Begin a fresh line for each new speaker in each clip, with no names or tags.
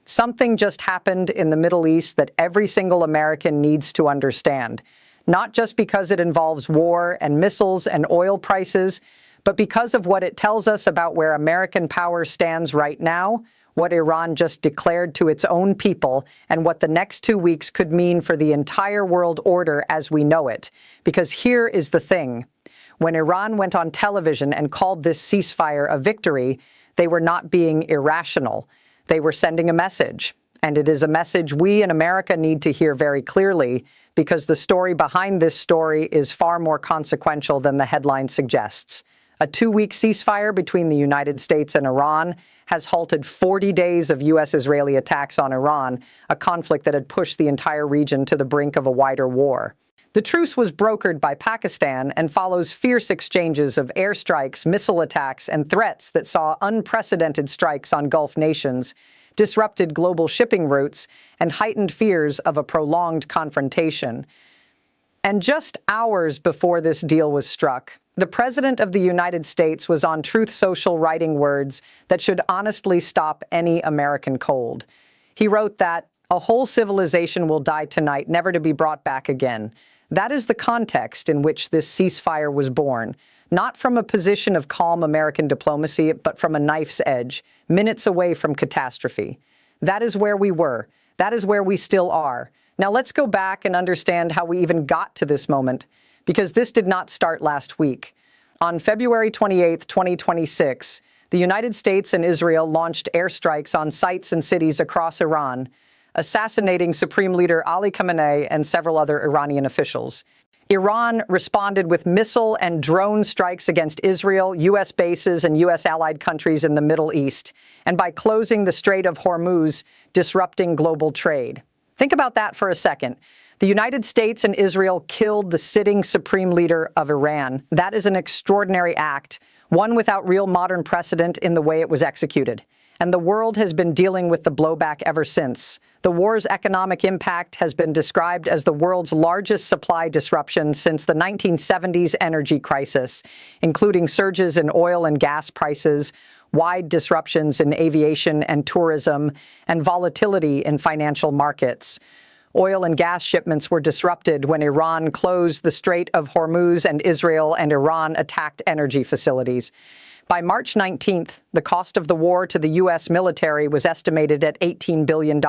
Something just happened in the Middle East that every single American needs to understand, not just because it involves war and missiles and oil prices, but because of what it tells us about where American power stands right now, what Iran just declared to its own people, and what the next 2 weeks could mean for the entire world order as we know it. Because here is the thing. When Iran went on television and called this ceasefire a victory, they were not being irrational. They were sending a message. And it is a message we in America need to hear very clearly, because the story behind this story is far more consequential than the headline suggests. A 2-week ceasefire between the United States and Iran has halted 40 days of U.S.-Israeli attacks on Iran, a conflict that had pushed the entire region to the brink of a wider war. The truce was brokered by Pakistan and follows fierce exchanges of airstrikes, missile attacks, and threats that saw unprecedented strikes on Gulf nations, disrupted global shipping routes, and heightened fears of a prolonged confrontation. And just hours before this deal was struck, the President of the United States was on Truth Social writing words that should honestly stop any American cold. He wrote that, "A whole civilization will die tonight, never to be brought back again." That is the context in which this ceasefire was born, not from a position of calm American diplomacy, but from a knife's edge, minutes away from catastrophe. That is where we were. That is where we still are. Now let's go back and understand how we even got to this moment, because this did not start last week. On February 28, 2026, the United States and Israel launched airstrikes on sites and cities across Iran, assassinating Supreme Leader Ali Khamenei and several other Iranian officials. Iran responded with missile and drone strikes against Israel, U.S. bases, and U.S. allied countries in the Middle East, and by closing the Strait of Hormuz, disrupting global trade. Think about that for a second. The United States and Israel killed the sitting supreme leader of Iran. That is an extraordinary act, one without real modern precedent in the way it was executed. And the world has been dealing with the blowback ever since. The war's economic impact has been described as the world's largest supply disruption since the 1970s energy crisis, including surges in oil and gas prices, wide disruptions in aviation and tourism, and volatility in financial markets. Oil and gas shipments were disrupted when Iran closed the Strait of Hormuz and Israel and Iran attacked energy facilities. By March 19th, the cost of the war to the U.S. military was estimated at $18 billion,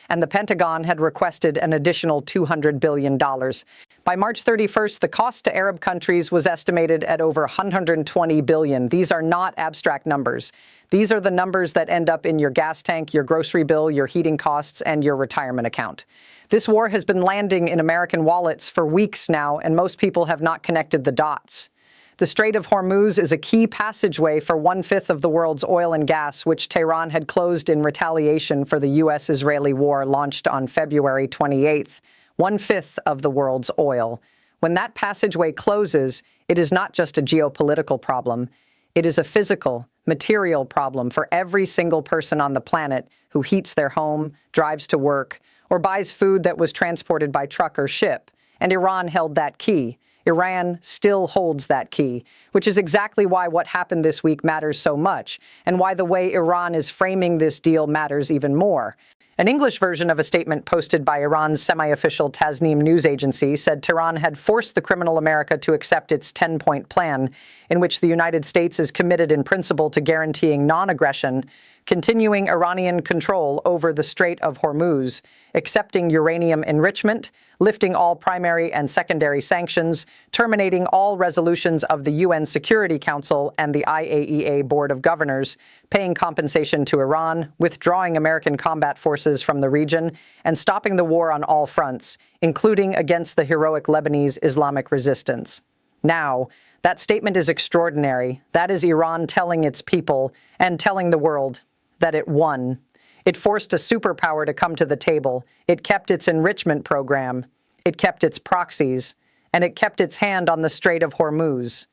and the Pentagon had requested an additional $200 billion. By March 31st, the cost to Arab countries was estimated at over $120 billion. These are not abstract numbers. These are the numbers that end up in your gas tank, your grocery bill, your heating costs, and your retirement account. This war has been landing in American wallets for weeks now, and most people have not connected the dots. The Strait of Hormuz is a key passageway for 1/5 of the world's oil and gas, which Tehran had closed in retaliation for the U.S.-Israeli war launched on February 28th. 1/5 of the world's oil. When that passageway closes, it is not just a geopolitical problem. It is a physical, material problem for every single person on the planet who heats their home, drives to work, or buys food that was transported by truck or ship. And Iran held that key. Iran still holds that key, which is exactly why what happened this week matters so much, and why the way Iran is framing this deal matters even more. An English version of a statement posted by Iran's semi-official Tasnim news agency said Tehran had forced the criminal America to accept its 10-point plan, in which the United States is committed in principle to guaranteeing non-aggression, continuing Iranian control over the Strait of Hormuz, accepting uranium enrichment, lifting all primary and secondary sanctions, terminating all resolutions of the UN Security Council and the IAEA Board of Governors, paying compensation to Iran, withdrawing American combat forces from the region, and stopping the war on all fronts, including against the heroic Lebanese Islamic resistance. Now, that statement is extraordinary. That is Iran telling its people and telling the world that it won. It forced a superpower to come to the table. It kept its enrichment program. It kept its proxies. And it kept its hand on the Strait of Hormuz.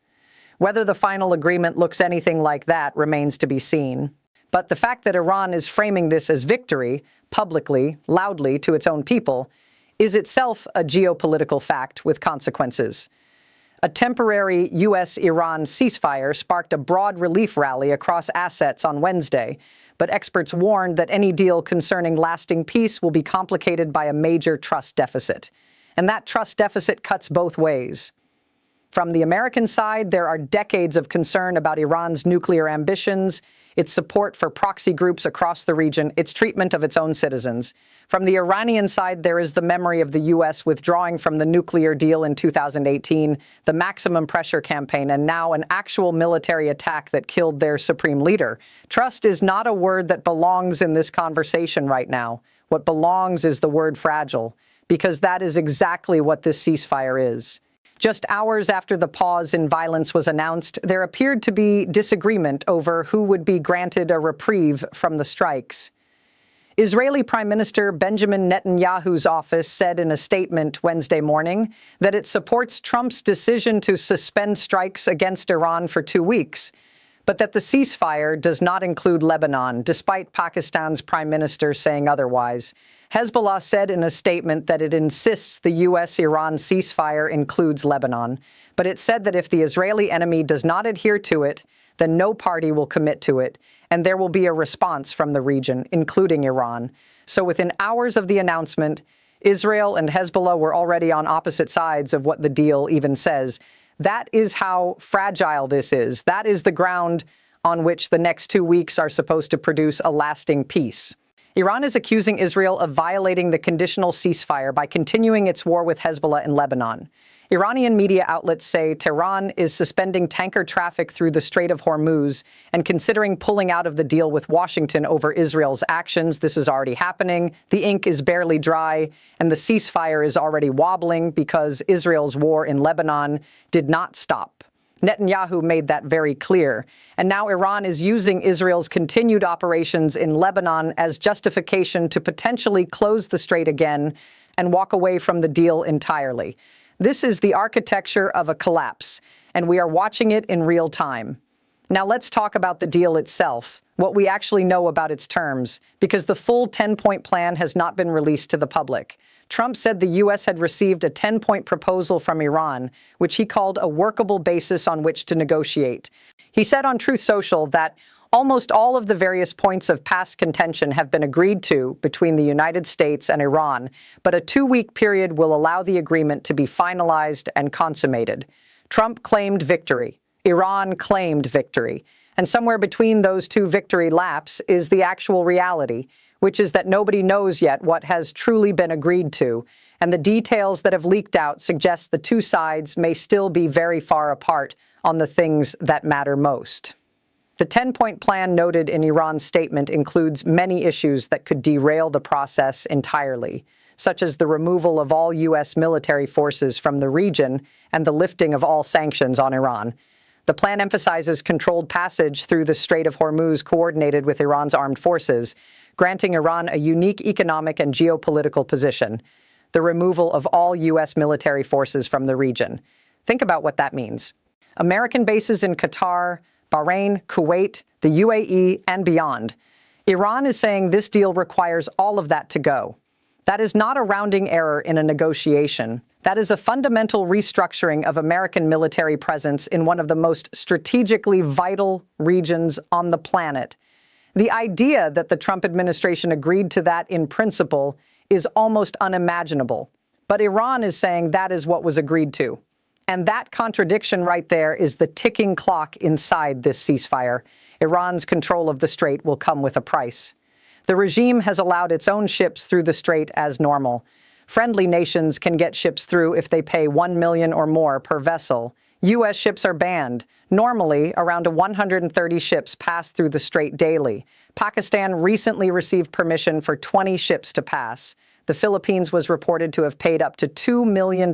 Whether the final agreement looks anything like that remains to be seen. But the fact that Iran is framing this as victory, publicly, loudly to its own people, is itself a geopolitical fact with consequences. A temporary U.S.-Iran ceasefire sparked a broad relief rally across assets on Wednesday, but experts warned that any deal concerning lasting peace will be complicated by a major trust deficit. And that trust deficit cuts both ways. From the American side, there are decades of concern about Iran's nuclear ambitions, its support for proxy groups across the region, its treatment of its own citizens. From the Iranian side, there is the memory of the U.S. withdrawing from the nuclear deal in 2018, the maximum pressure campaign, and now an actual military attack that killed their supreme leader. Trust is not a word that belongs in this conversation right now. What belongs is the word fragile, because that is exactly what this ceasefire is. Just hours after the pause in violence was announced, there appeared to be disagreement over who would be granted a reprieve from the strikes. Israeli Prime Minister Benjamin Netanyahu's office said in a statement Wednesday morning that it supports Trump's decision to suspend strikes against Iran for 2 weeks, but that the ceasefire does not include Lebanon, despite Pakistan's prime minister saying otherwise. Hezbollah said in a statement that it insists the U.S.-Iran ceasefire includes Lebanon, but it said that if the Israeli enemy does not adhere to it, then no party will commit to it, and there will be a response from the region, including Iran. So within hours of the announcement, Israel and Hezbollah were already on opposite sides of what the deal even says. That is how fragile this is. That is the ground on which the next 2 weeks are supposed to produce a lasting peace. Iran is accusing Israel of violating the conditional ceasefire by continuing its war with Hezbollah in Lebanon. Iranian media outlets say Tehran is suspending tanker traffic through the Strait of Hormuz and considering pulling out of the deal with Washington over Israel's actions. This is already happening. The ink is barely dry, and the ceasefire is already wobbling because Israel's war in Lebanon did not stop. Netanyahu made that very clear. And now Iran is using Israel's continued operations in Lebanon as justification to potentially close the strait again and walk away from the deal entirely. This is the architecture of a collapse, and we are watching it in real time. Now let's talk about the deal itself, what we actually know about its terms, because the full 10-point plan has not been released to the public. Trump said the U.S. had received a 10-point proposal from Iran, which he called a workable basis on which to negotiate. He said on Truth Social that almost all of the various points of past contention have been agreed to between the United States and Iran, but a 2-week period will allow the agreement to be finalized and consummated. Trump claimed victory. Iran claimed victory. And somewhere between those two victory laps is the actual reality, which is that nobody knows yet what has truly been agreed to, and the details that have leaked out suggest the two sides may still be very far apart on the things that matter most. The 10-point plan noted in Iran's statement includes many issues that could derail the process entirely, such as the removal of all U.S. military forces from the region and the lifting of all sanctions on Iran. The plan emphasizes controlled passage through the Strait of Hormuz coordinated with Iran's armed forces, granting Iran a unique economic and geopolitical position. The removal of all U.S. military forces from the region. Think about what that means. American bases in Qatar, Bahrain, Kuwait, the UAE, and beyond. Iran is saying this deal requires all of that to go. That is not a rounding error in a negotiation. That is a fundamental restructuring of American military presence in one of the most strategically vital regions on the planet. The idea that the Trump administration agreed to that in principle is almost unimaginable. But Iran is saying that is what was agreed to. And that contradiction right there is the ticking clock inside this ceasefire. Iran's control of the strait will come with a price. The regime has allowed its own ships through the strait as normal. Friendly nations can get ships through if they pay $1 million or more per vessel. U.S. ships are banned. Normally, around 130 ships pass through the strait daily. Pakistan recently received permission for 20 ships to pass. The Philippines was reported to have paid up to $2 million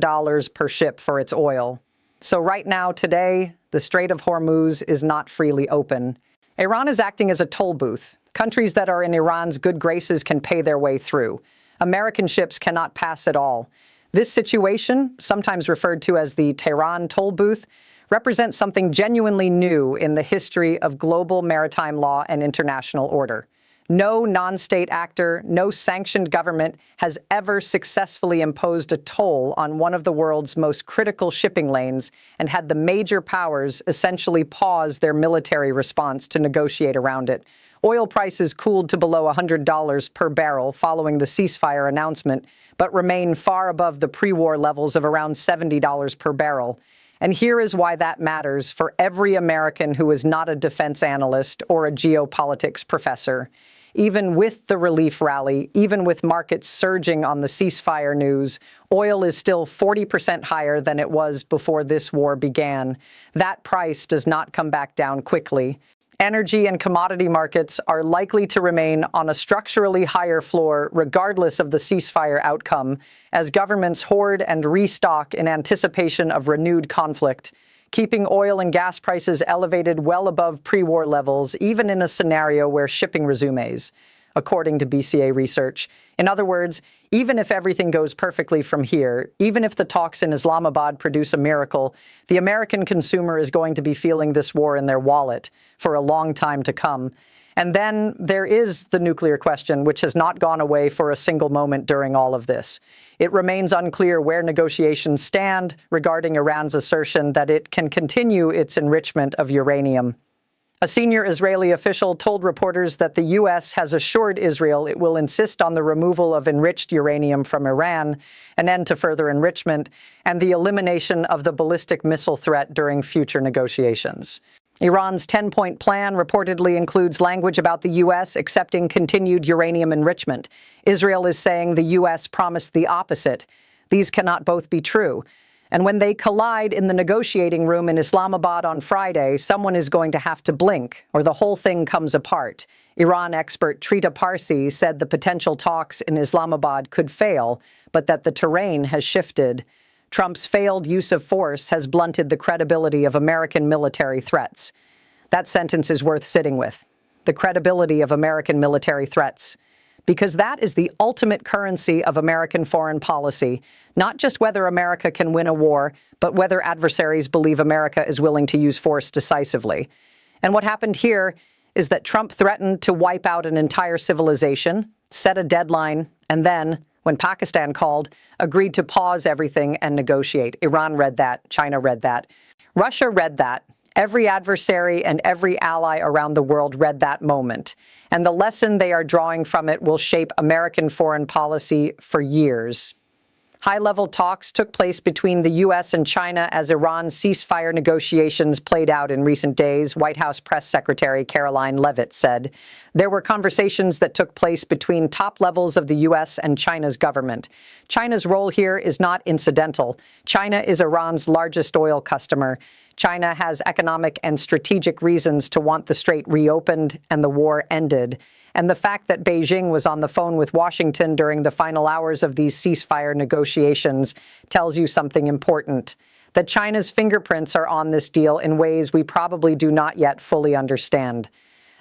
per ship for its oil. So right now, today, the Strait of Hormuz is not freely open. Iran is acting as a toll booth. Countries that are in Iran's good graces can pay their way through. American ships cannot pass at all. This situation, sometimes referred to as the Tehran toll booth, represents something genuinely new in the history of global maritime law and international order. No non-state actor, no sanctioned government has ever successfully imposed a toll on one of the world's most critical shipping lanes and had the major powers essentially pause their military response to negotiate around it. Oil prices cooled to below $100 per barrel following the ceasefire announcement, but remain far above the pre-war levels of around $70 per barrel. And here is why that matters for every American who is not a defense analyst or a geopolitics professor. Even with the relief rally, even with markets surging on the ceasefire news, oil is still 40% higher than it was before this war began. That price does not come back down quickly. Energy and commodity markets are likely to remain on a structurally higher floor regardless of the ceasefire outcome, as governments hoard and restock in anticipation of renewed conflict, keeping oil and gas prices elevated well above pre-war levels, even in a scenario where shipping resumes, according to BCA research. In other words, even if everything goes perfectly from here, even if the talks in Islamabad produce a miracle, the American consumer is going to be feeling this war in their wallet for a long time to come. And then there is the nuclear question, which has not gone away for a single moment during all of this. It remains unclear where negotiations stand regarding Iran's assertion that it can continue its enrichment of uranium. A senior Israeli official told reporters that the U.S. has assured Israel it will insist on the removal of enriched uranium from Iran, an end to further enrichment, and the elimination of the ballistic missile threat during future negotiations. Iran's 10-point plan reportedly includes language about the U.S. accepting continued uranium enrichment. Israel is saying the U.S. promised the opposite. These cannot both be true. And when they collide in the negotiating room in Islamabad on Friday, someone is going to have to blink, or the whole thing comes apart. Iran expert Trita Parsi said the potential talks in Islamabad could fail, but that the terrain has shifted. Trump's failed use of force has blunted the credibility of American military threats. That sentence is worth sitting with. The credibility of American military threats. Because that is the ultimate currency of American foreign policy, not just whether America can win a war, but whether adversaries believe America is willing to use force decisively. And what happened here is that Trump threatened to wipe out an entire civilization, set a deadline, and then, when Pakistan called, agreed to pause everything and negotiate. Iran read that. China read that. Russia read that. Every adversary and every ally around the world read that moment. And the lesson they are drawing from it will shape American foreign policy for years. High-level talks took place between the U.S. and China as Iran's ceasefire negotiations played out in recent days, White House Press Secretary Caroline Leavitt said. There were conversations that took place between top levels of the U.S. and China's government. China's role here is not incidental. China is Iran's largest oil customer. China has economic and strategic reasons to want the strait reopened and the war ended. And the fact that Beijing was on the phone with Washington during the final hours of these ceasefire negotiations tells you something important. That China's fingerprints are on this deal in ways we probably do not yet fully understand.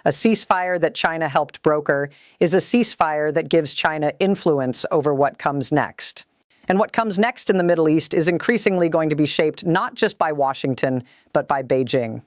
A ceasefire that China helped broker is a ceasefire that gives China influence over what comes next. And what comes next in the Middle East is increasingly going to be shaped not just by Washington, but by Beijing.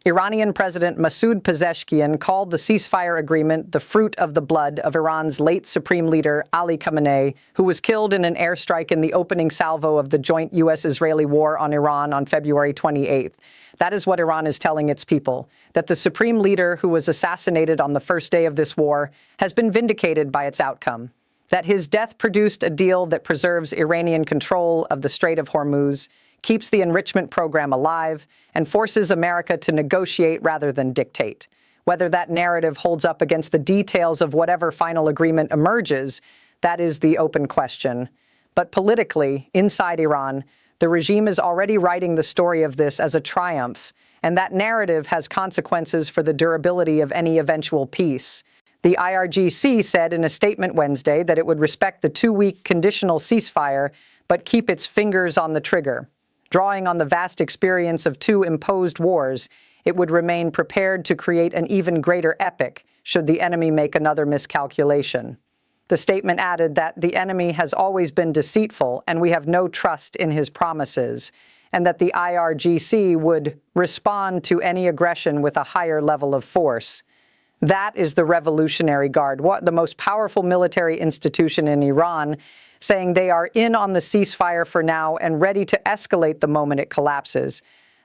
Iranian President Masoud Pezeshkian called the ceasefire agreement the fruit of the blood of Iran's late Supreme Leader Ali Khamenei, who was killed in an airstrike in the opening salvo of the joint U.S.-Israeli war on Iran on February 28th. That is what Iran is telling its people, that the Supreme Leader who was assassinated on the first day of this war has been vindicated by its outcome, that his death produced a deal that preserves Iranian control of the Strait of Hormuz, keeps the enrichment program alive, and forces America to negotiate rather than dictate. Whether that narrative holds up against the details of whatever final agreement emerges, that is the open question. But politically, inside Iran, the regime is already writing the story of this as a triumph, and that narrative has consequences for the durability of any eventual peace. The IRGC said in a statement Wednesday that it would respect the 2-week conditional ceasefire, but keep its fingers on the trigger. Drawing on the vast experience of 2 imposed wars, it would remain prepared to create an even greater epic should the enemy make another miscalculation. The statement added that the enemy has always been deceitful and we have no trust in his promises, and that the IRGC would respond to any aggression with a higher level of force. That is the Revolutionary Guard, the most powerful military institution in Iran, saying they are in on the ceasefire for now and ready to escalate the moment it collapses.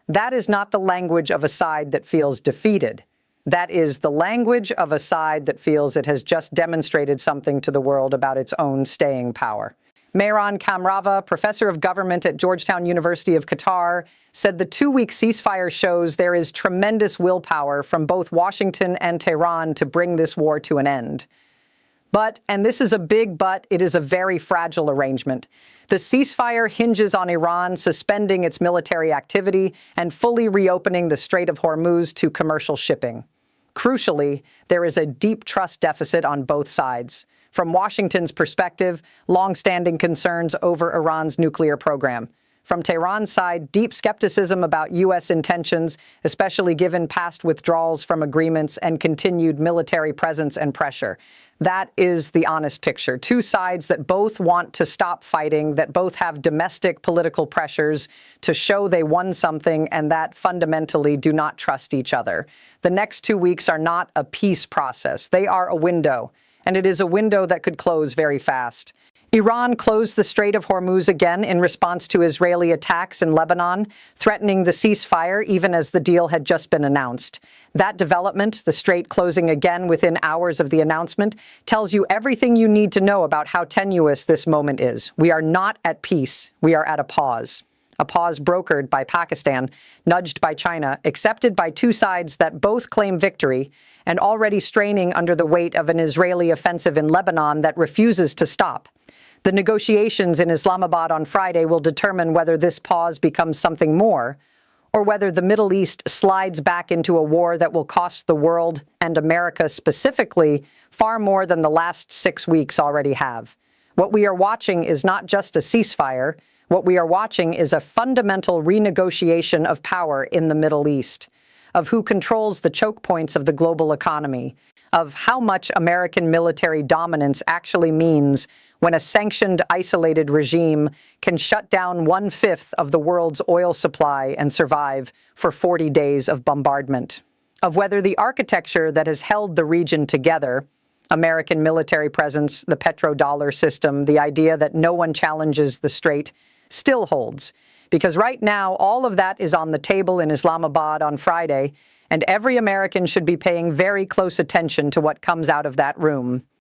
That is not the language of a side that feels defeated. That is the language of a side that feels it has just demonstrated something to the world about its own staying power. Mehran Kamrava, professor of government at Georgetown University of Qatar, said the 2-week ceasefire shows there is tremendous willpower from both Washington and Tehran to bring this war to an end. But, and this is a big but, it is a very fragile arrangement. The ceasefire hinges on Iran suspending its military activity and fully reopening the Strait of Hormuz to commercial shipping. Crucially, there is a deep trust deficit on both sides. From Washington's perspective, long-standing concerns over Iran's nuclear program. From Tehran's side, deep skepticism about U.S. intentions, especially given past withdrawals from agreements and continued military presence and pressure. That is the honest picture. Two sides that both want to stop fighting, that both have domestic political pressures to show they won something, and that fundamentally do not trust each other. The next 2 weeks are not a peace process. They are a window, and it is a window that could close very fast. Iran closed the Strait of Hormuz again in response to Israeli attacks in Lebanon, threatening the ceasefire even as the deal had just been announced. That development, the strait closing again within hours of the announcement, tells you everything you need to know about how tenuous this moment is. We are not at peace. We are at a pause. A pause brokered by Pakistan, nudged by China, accepted by two sides that both claim victory, and already straining under the weight of an Israeli offensive in Lebanon that refuses to stop. The negotiations in Islamabad on Friday will determine whether this pause becomes something more, or whether the Middle East slides back into a war that will cost the world, and America specifically, far more than the last 6 weeks already have. What we are watching is not just a ceasefire. What we are watching is a fundamental renegotiation of power in the Middle East, of who controls the choke points of the global economy, of how much American military dominance actually means when a sanctioned, isolated regime can shut down 1/5 of the world's oil supply and survive for 40 days of bombardment, of whether the architecture that has held the region together, American military presence, the petrodollar system, the idea that no one challenges the strait, still holds. Because right now, all of that is on the table in Islamabad on Friday, and every American should be paying very close attention to what comes out of that room.